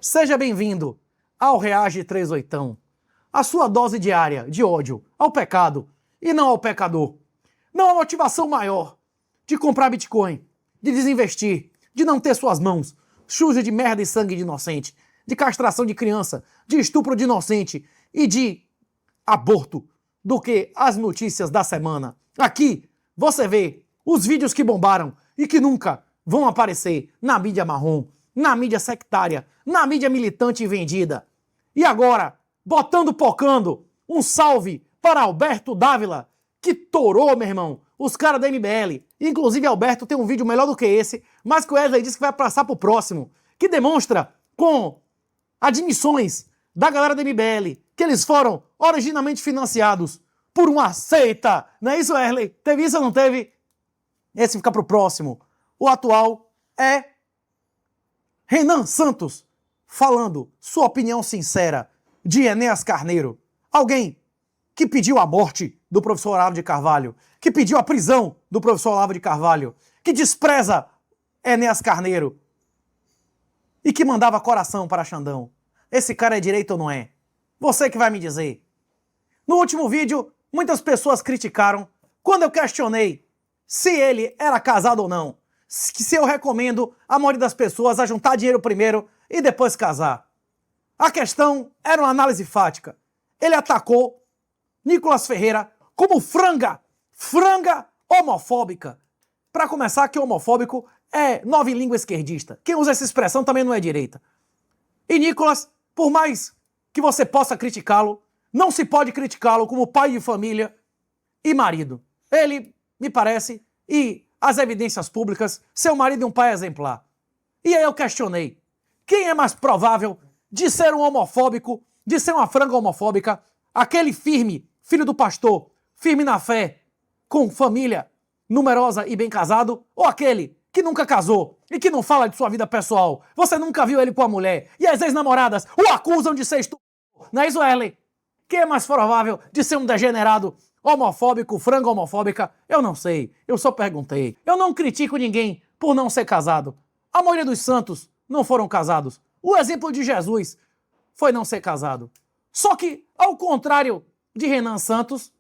Seja bem-vindo ao Reage 38, a sua dose diária de ódio ao pecado e não ao pecador. Não há motivação maior de comprar Bitcoin, de desinvestir, de não ter suas mãos sujas de merda e sangue de inocente, de castração de criança, de estupro de inocente e de aborto, do que as notícias da semana. Aqui você vê os vídeos que bombaram e que nunca vão aparecer na mídia marrom, na mídia sectária, na mídia militante e vendida. E agora, pocando, um salve para Alberto Dávila, que torou, meu irmão, os caras da MBL. Inclusive, Alberto tem um vídeo melhor do que esse, mas que o Wesley disse que vai passar pro próximo, que demonstra com admissões da galera da MBL que eles foram originalmente financiados por uma seita. Não é isso, Wesley? Teve isso ou não teve? Esse fica pro próximo. O atual é Renan Santos, falando sua opinião sincera de Enéas Carneiro. Alguém que pediu a morte do professor Olavo de Carvalho, que pediu a prisão do professor Olavo de Carvalho, que despreza Enéas Carneiro e que mandava coração para Xandão. Esse cara é direito ou não é? Você que vai me dizer. No último vídeo, muitas pessoas criticaram quando eu questionei se ele era casado ou não. Se eu recomendo a maioria das pessoas a juntar dinheiro primeiro e depois casar. A questão era uma análise fática. Ele atacou Nicolas Ferreira como franga homofóbica. Para começar, que homofóbico é nova em língua esquerdista. Quem usa essa expressão também não é direita. E Nicolas, por mais que você possa criticá-lo, não se pode criticá-lo como pai de família e marido. Ele, me parece, e as evidências públicas, seu marido é um pai exemplar. E aí eu questionei, quem é mais provável de ser um homofóbico, de ser uma franga homofóbica, aquele firme, filho do pastor, firme na fé, com família numerosa e bem casado, ou aquele que nunca casou e que não fala de sua vida pessoal? Você nunca viu ele com a mulher e as ex-namoradas o acusam de ser estúpido. Não é isso, Ellen? Quem é mais provável de ser um degenerado homofóbico, franga homofóbica? Eu não sei, eu só perguntei. Eu não critico ninguém por não ser casado. A maioria dos santos não foram casados. O exemplo de Jesus foi não ser casado. Só que, ao contrário de Renan Santos,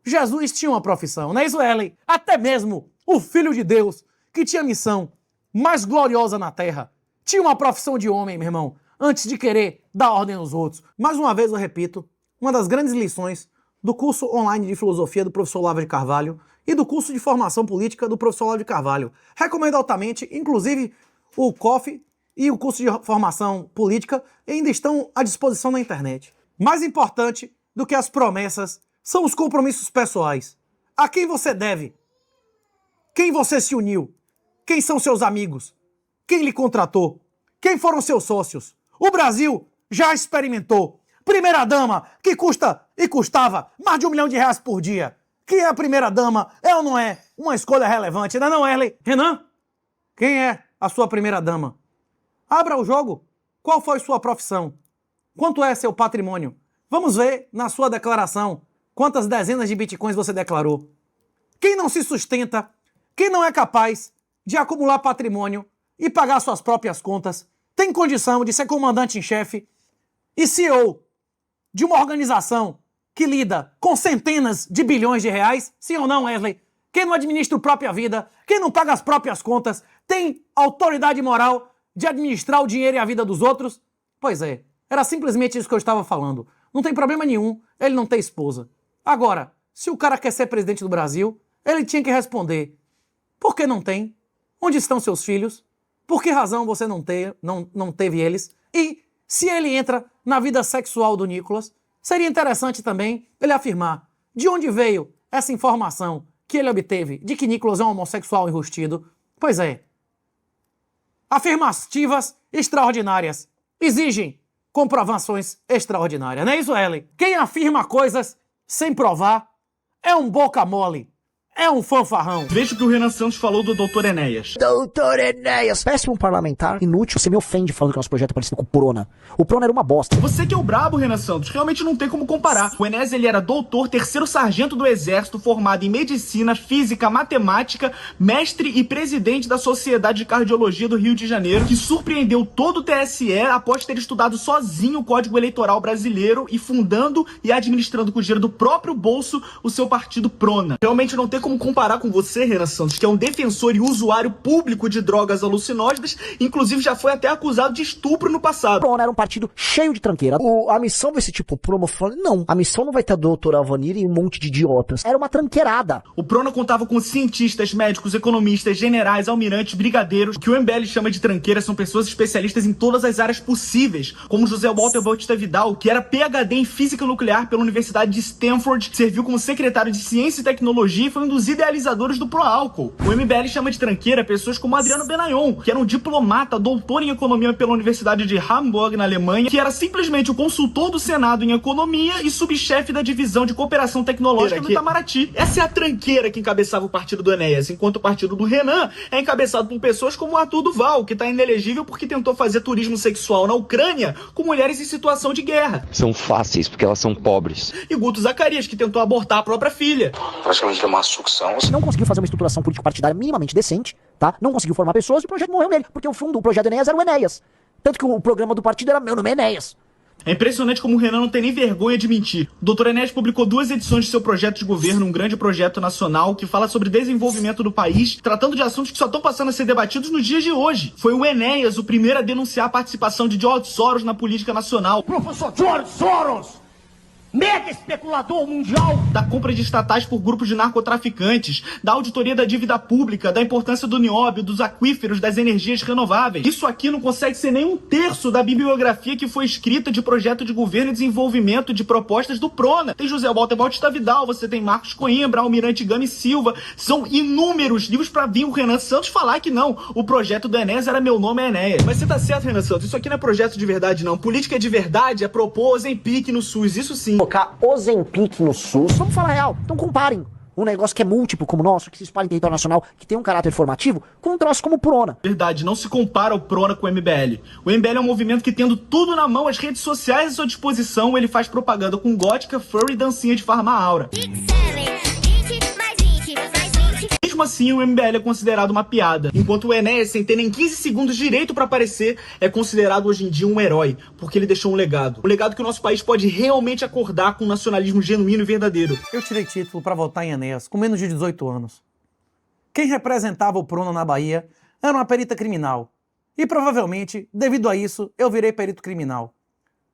Jesus tinha uma profissão, não é isso, Ellen? Até mesmo o Filho de Deus, que tinha a missão mais gloriosa na Terra, tinha uma profissão de homem, meu irmão, antes de querer dar ordem aos outros. Mais uma vez eu repito, uma das grandes lições do curso online de filosofia do professor Olavo de Carvalho e do curso de formação política do professor Olavo de Carvalho. Recomendo altamente, inclusive o COF e o curso de formação política ainda estão à disposição na internet. Mais importante do que as promessas são os compromissos pessoais. A quem você deve? Quem você se uniu? Quem são seus amigos? Quem lhe contratou? Quem foram seus sócios? O Brasil já experimentou primeira-dama, que custa e custava mais de R$1 milhão por dia. Quem é a primeira-dama? É ou não é uma escolha relevante? Não é não, Erley? Renan? Quem é a sua primeira-dama? Abra o jogo. Qual foi sua profissão? Quanto é seu patrimônio? Vamos ver na sua declaração quantas dezenas de bitcoins você declarou. Quem não se sustenta, quem não é capaz de acumular patrimônio e pagar suas próprias contas, tem condição de ser comandante em chefe e CEO de uma organização que lida com centenas de bilhões de reais? Sim ou não, Wesley? Quem não administra a própria vida, quem não paga as próprias contas, tem autoridade moral de administrar o dinheiro e a vida dos outros? Pois é, era simplesmente isso que eu estava falando. Não tem problema nenhum ele não ter esposa. Agora, se o cara quer ser presidente do Brasil, ele tinha que responder. Por que não tem? Onde estão seus filhos? Por que razão você não teve eles? E se ele entra na vida sexual do Nicolas, seria interessante também ele afirmar de onde veio essa informação que ele obteve de que Nicolas é um homossexual enrustido. Pois é. Afirmativas extraordinárias exigem comprovações extraordinárias. Não é isso, Ellen? Quem afirma coisas sem provar é um boca mole. é um fanfarrão. Veja o que o Renan Santos falou do Dr. Enéas. Doutor Enéas, péssimo parlamentar, inútil. Você me ofende falando que nosso projeto é parecido com o Prona. O Prona era uma bosta. Você que é o brabo, Renan Santos, realmente não tem como comparar. O Enéas, ele era doutor, terceiro sargento do Exército, formado em medicina, física, matemática, mestre e presidente da Sociedade de Cardiologia do Rio de Janeiro, que surpreendeu todo o TSE após ter estudado sozinho o Código Eleitoral brasileiro e fundando e administrando com o dinheiro do próprio bolso o seu partido Prona. Realmente não tem como comparar com você, Renan Santos, que é um defensor e usuário público de drogas alucinógenas, inclusive já foi até acusado de estupro no passado. O Prona era um partido cheio de tranqueira. A missão vai ser tipo promofone? Não, a missão não vai ter a doutora Avanir e um monte de idiotas. Era uma tranqueirada. O Prona contava com cientistas, médicos, economistas, generais, almirantes, brigadeiros. O que o MBL chama de tranqueira são pessoas especialistas em todas as áreas possíveis, como José Walter Bautista Vidal, que era PhD em física nuclear pela Universidade de Stanford, serviu como secretário de Ciência e Tecnologia e foi um dos idealizadores do Proálcool. O MBL chama de tranqueira pessoas como Adriano Benayon, que era um diplomata, doutor em economia pela Universidade de Hamburg, na Alemanha, que era simplesmente o consultor do Senado em economia e subchefe da divisão de cooperação tecnológica do Itamaraty. Essa é a tranqueira que encabeçava o partido do Enéas, enquanto o partido do Renan é encabeçado por pessoas como o Arthur Duval, que está inelegível porque tentou fazer turismo sexual na Ucrânia com mulheres em situação de guerra. São fáceis porque elas são pobres. E Guto Zacarias, que tentou abortar a própria filha. Praticamente uma sucção. Não conseguiu fazer uma estruturação político-partidária minimamente decente, tá? Não conseguiu formar pessoas e o projeto morreu nele, porque o fundo do projeto Enéas era o Enéas. Tanto que o programa do partido era Meu Nome é Enéas. É impressionante como o Renan não tem nem vergonha de mentir. O Dr. Enéas publicou 2 edições de seu projeto de governo, um grande projeto nacional que fala sobre desenvolvimento do país, tratando de assuntos que só estão passando a ser debatidos nos dias de hoje. Foi o Enéas o primeiro a denunciar a participação de George Soros na política nacional. Professor George Soros! Mega especulador mundial! Da compra de estatais por grupos de narcotraficantes, da auditoria da dívida pública, da importância do nióbio, dos aquíferos, das energias renováveis. Isso aqui não consegue ser nem 1/3 da bibliografia que foi escrita de projeto de governo e desenvolvimento de propostas do Prona. Tem José Walter Bautista Vidal, você tem Marcos Coimbra, Almirante Gama e Silva. São inúmeros livros para vir o Renan Santos falar que não. O projeto do Enéas era Meu Nome é Enéas. Mas você tá certo, Renan Santos, isso aqui não é projeto de verdade, não. Política de verdade é propor Ozempic no SUS, isso sim. Colocar Ozempic no SUS. Vamos falar real. Então comparem um negócio que é múltiplo como o nosso, que se espalha em território nacional, que tem um caráter formativo, com um troço como o Prona. Verdade, não se compara o Prona com o MBL. O MBL é um movimento que, tendo tudo na mão, as redes sociais à sua disposição, ele faz propaganda com gótica, furry e dancinha de Farma Aura. Mesmo assim, o MBL é considerado uma piada, enquanto o Enéas, sem ter nem 15 segundos de direito para aparecer, é considerado hoje em dia um herói, porque ele deixou um legado. Um legado que o nosso país pode realmente acordar com um nacionalismo genuíno e verdadeiro. Eu tirei título para votar em Enéas com menos de 18 anos. Quem representava o Prona na Bahia era uma perita criminal. E provavelmente, devido a isso, eu virei perito criminal.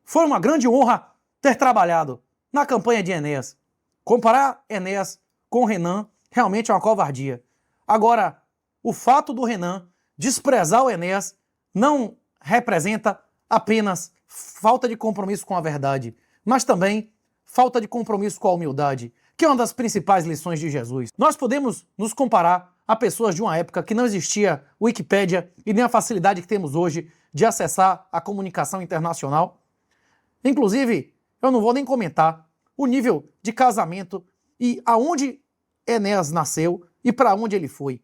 Foi uma grande honra ter trabalhado na campanha de Enéas. Comparar Enéas com Renan realmente é uma covardia. Agora, o fato do Renan desprezar o Enéas não representa apenas falta de compromisso com a verdade, mas também falta de compromisso com a humildade, que é uma das principais lições de Jesus. Nós podemos nos comparar a pessoas de uma época que não existia Wikipédia e nem a facilidade que temos hoje de acessar a comunicação internacional. Inclusive, eu não vou nem comentar o nível de casamento e aonde Enéas nasceu e para onde ele foi.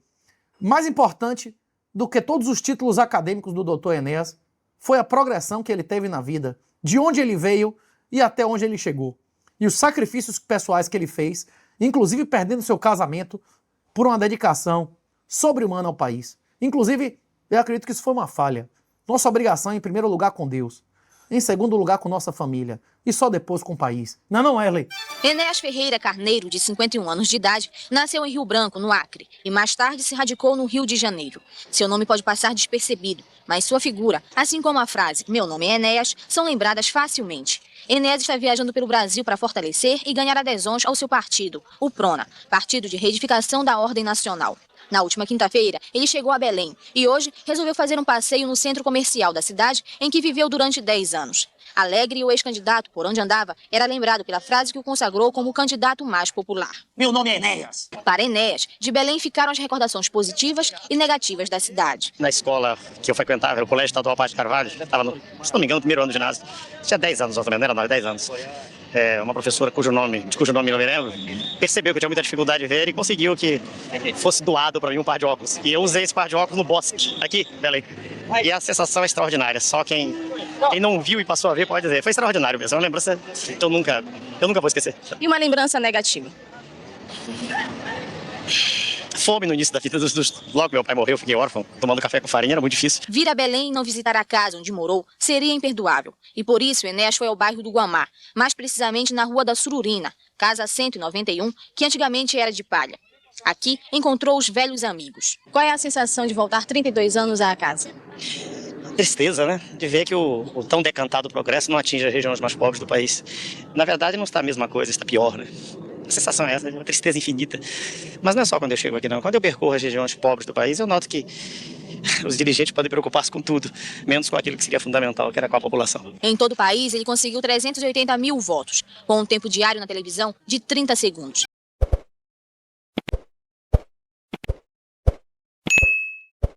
Mais importante do que todos os títulos acadêmicos do Dr. Enéas foi a progressão que ele teve na vida, de onde ele veio e até onde ele chegou. E os sacrifícios pessoais que ele fez, inclusive perdendo seu casamento por uma dedicação sobre-humana ao país. Inclusive, eu acredito que isso foi uma falha. Nossa obrigação é, em primeiro lugar, com Deus. Em segundo lugar, com nossa família. E só depois com o país. Não, Erley? Enéas Ferreira Carneiro, de 51 anos de idade, nasceu em Rio Branco, no Acre, e mais tarde se radicou no Rio de Janeiro. Seu nome pode passar despercebido, mas sua figura, assim como a frase "Meu nome é Enéas", são lembradas facilmente. Enéas está viajando pelo Brasil para fortalecer e ganhar adesões ao seu partido, o Prona, Partido de Reedificação da Ordem Nacional. Na última quinta-feira, ele chegou a Belém e hoje resolveu fazer um passeio no centro comercial da cidade em que viveu durante 10 anos. Alegre, o ex-candidato, por onde andava, era lembrado pela frase que o consagrou como o candidato mais popular. Meu nome é Enéas. Para Enéas, de Belém ficaram as recordações positivas e negativas da cidade. Na escola que eu frequentava, o Colégio Estadual Paz de Carvalho, estava, se não me engano, no primeiro ano de ginásio. Tinha 10 anos, mais ou menos, era 9, 10 anos. uma professora cujo nome eu me lembro, percebeu que eu tinha muita dificuldade de ver e conseguiu que fosse doado para mim um par de óculos. E eu usei esse par de óculos no bosque, aqui, Belém. E a sensação é extraordinária. Só quem não viu e passou a ver pode dizer. Foi extraordinário mesmo. É uma lembrança que eu nunca vou esquecer. E uma lembrança negativa? Fome no início da vida logo meu pai morreu, fiquei órfão, tomando café com farinha, era muito difícil. Vir a Belém e não visitar a casa onde morou seria imperdoável. E por isso Enéas foi ao bairro do Guamá, mais precisamente na Rua da Sururina, casa 191, que antigamente era de palha. Aqui encontrou os velhos amigos. Qual é a sensação de voltar 32 anos à casa? Tristeza, né? De ver que o tão decantado progresso não atinge as regiões mais pobres do país. Na verdade, não está a mesma coisa, está pior, né? A sensação é essa, uma tristeza infinita. Mas não é só quando eu chego aqui, não. Quando eu percorro as regiões pobres do país, eu noto que os dirigentes podem preocupar-se com tudo, menos com aquilo que seria fundamental, que era com a população. Em todo o país, ele conseguiu 380 mil votos, com um tempo diário na televisão de 30 segundos.